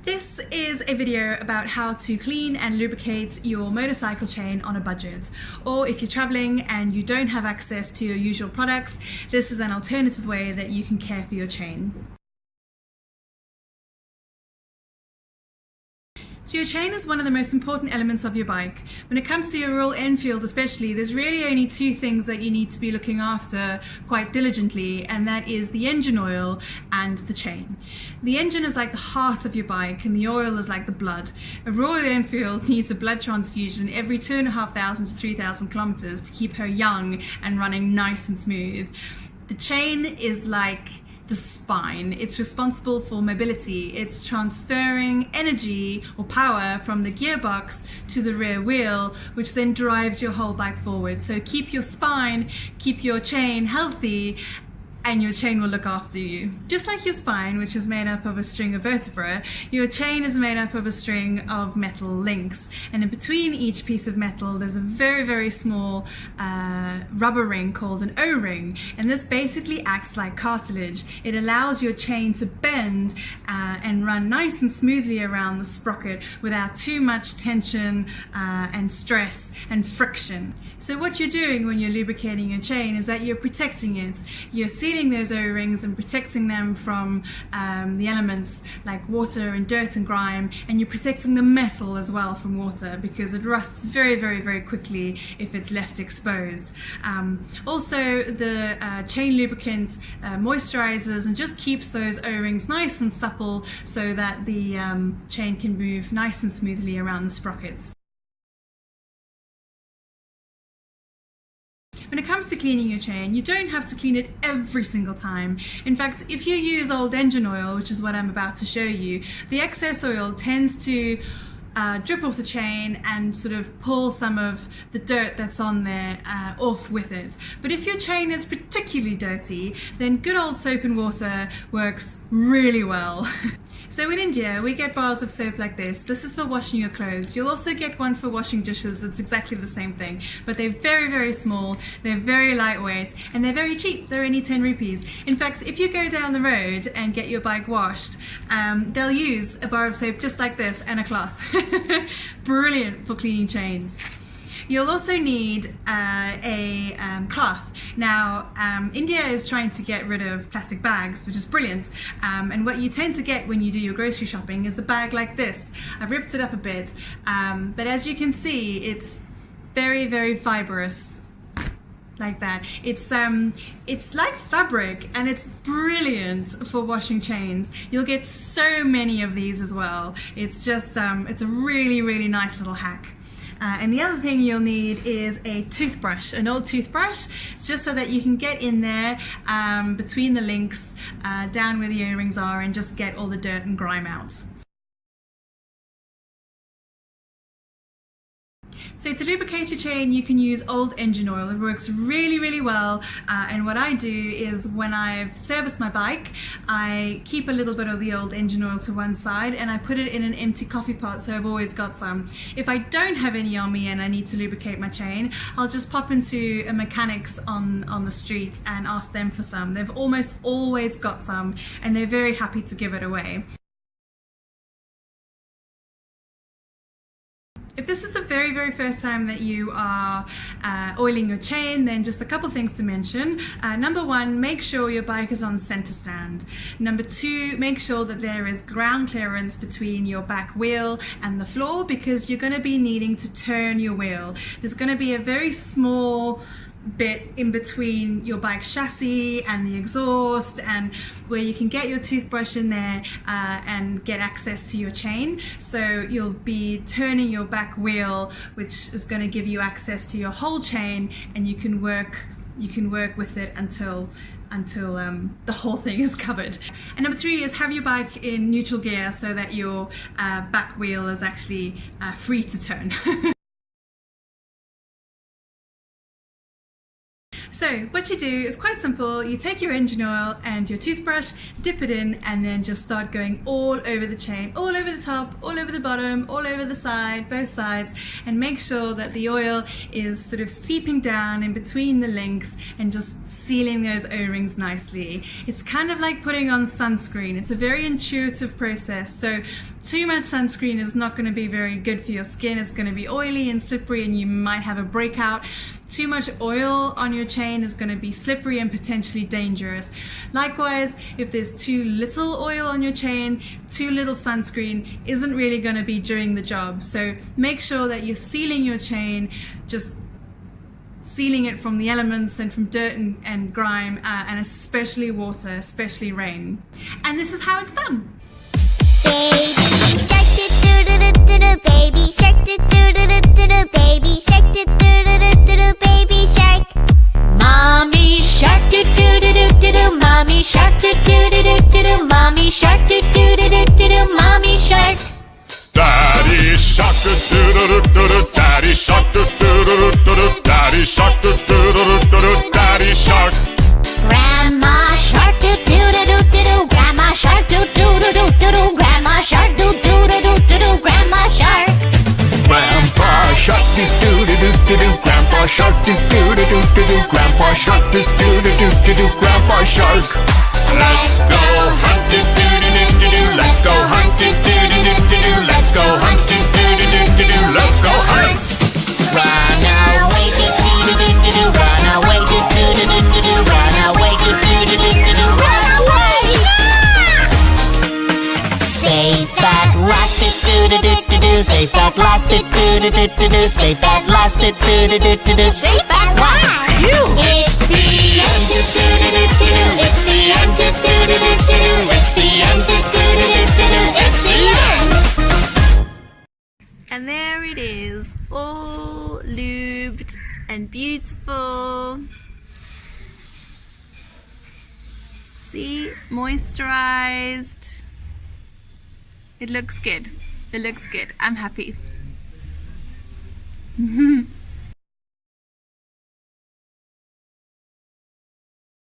This is a video about how to clean and lubricate your motorcycle chain on a budget. Or if you're traveling and you don't have access to your usual products, this is an alternative way that you can care for your chain. So your chain is one of the most important elements of your bike. When it comes to your Royal Enfield especially, there's really only two things that you need to be looking after quite diligently, and that is the engine oil and the chain. The engine is like the heart of your bike and the oil is like the blood. A Royal Enfield needs a blood transfusion every 2,500 to 3,000 kilometers to keep her young and running nice and smooth. The chain is like the spine. It's responsible for mobility. It's transferring energy or power from the gearbox to the rear wheel, which then drives your whole bike forward. So keep your spine, keep your chain healthy, and your chain will look after you. Just like your spine, which is made up of a string of vertebrae, your chain is made up of a string of metal links. And in between each piece of metal, there's a very, very small rubber ring called an O-ring. And this basically acts like cartilage. It allows your chain to bend and run nice and smoothly around the sprocket without too much tension and stress and friction. So what you're doing when you're lubricating your chain is that you're protecting it. You're sealing those O-rings and protecting them from the elements like water and dirt and grime, and you're protecting the metal as well from water because it rusts very, very, very quickly if it's left exposed. Also, the chain lubricant moisturizes and just keeps those O-rings nice and supple so that the chain can move nice and smoothly around the sprockets. When it comes to cleaning your chain, you don't have to clean it every single time. In fact, if you use old engine oil, which is what I'm about to show you, the excess oil tends to drip off the chain and sort of pull some of the dirt that's on there off with it. But if your chain is particularly dirty, then good old soap and water works really well. So in India, we get bars of soap like this. This is for washing your clothes. You'll also get one for washing dishes. It's exactly the same thing. But they're very, very small, they're very lightweight, and they're very cheap. They're only 10 rupees. In fact, if you go down the road and get your bike washed, they'll use a bar of soap just like this and a cloth. Brilliant for cleaning chains. You'll also need a cloth. Now, India is trying to get rid of plastic bags, which is brilliant. And what you tend to get when you do your grocery shopping is the bag like this. I've ripped it up a bit, but as you can see, it's very, very fibrous. Like that. It's like fabric, and it's brilliant for washing chains. You'll get so many of these as well. It's just it's a really, really nice little hack. And the other thing you'll need is a toothbrush, an old toothbrush. It's just so that you can get in there between the links, down where the O-rings are, and just get all the dirt and grime out. So to lubricate your chain, you can use old engine oil. It works really, really well. And what I do is when I've serviced my bike, I keep a little bit of the old engine oil to one side and I put it in an empty coffee pot, so I've always got some. If I don't have any on me and I need to lubricate my chain, I'll just pop into a mechanic's on the street and ask them for some. They've almost always got some and they're very happy to give it away. If this is the very, very first time that you are oiling your chain, then just a couple things to mention. Number one, make sure your bike is on center stand. Number two, make sure that there is ground clearance between your back wheel and the floor, because you're going to be needing to turn your wheel. There's going to be a very small bit in between your bike chassis and the exhaust, and where you can get your toothbrush in there and get access to your chain. So you'll be turning your back wheel, which is going to give you access to your whole chain, and you can work with it until the whole thing is covered. And number three is have your bike in neutral gear so that your back wheel is actually free to turn. So So what you do is quite simple. You take your engine oil and your toothbrush, dip it in, and then just start going all over the chain, all over the top, all over the bottom, all over the side, both sides, and make sure that the oil is sort of seeping down in between the links and just sealing those O-rings nicely. It's kind of like putting on sunscreen. It's a very intuitive process. So too much sunscreen is not going to be very good for your skin. It's going to be oily and slippery and you might have a breakout. Too much oil on your chain is going to be slippery and potentially dangerous. Likewise, if there's too little oil on your chain, too little sunscreen isn't really going to be doing the job. So make sure that you're sealing your chain, just sealing it from the elements and from dirt and grime, and especially water, especially rain. And this is how it's done. Baby shark do-do-do-do-do, baby shark do-do-do-do-do, baby shark do-do-do-do-do, baby shark. Mommy shark do-do-do-do-do, mommy shark do-do-do-do-do, mommy shark do-do-do-do-do, mommy shark. Daddy shark do-do-do-do-do, daddy shark do-do-do-do-do, daddy shark do-do-do-do-do, daddy shark. Grandma shark do-do-do-do-do, grandma shark do-do-do-do-do, grandma shark do-do-do-do-do, grandma shark. Grandpa shark do-do-do-do-do, grandpa shark do-do-do-do-do, grandpa shark do-do-do-do-do, grandpa shark. Let's go hunt do-do-do-do-do, let's go hunt do-do-do-do-do, let's go hunt do-do-do-do-do, let's go hunt. Run away do-do-do-do-do, run away do-do-do-do-do, run away do-do-do-do-do, run away. Safe at last do-do-do-do-do, safe at last do-do-do-do-do, safe at last do-do-do-do-do, safe at last. It's the end do-do-do-do-do, it's the end do-do-do-do-do, it's the end do-do-do-do-do, it's the end. And there it is, all lubed and beautiful. See, moisturized. It looks good. It looks good. I'm happy.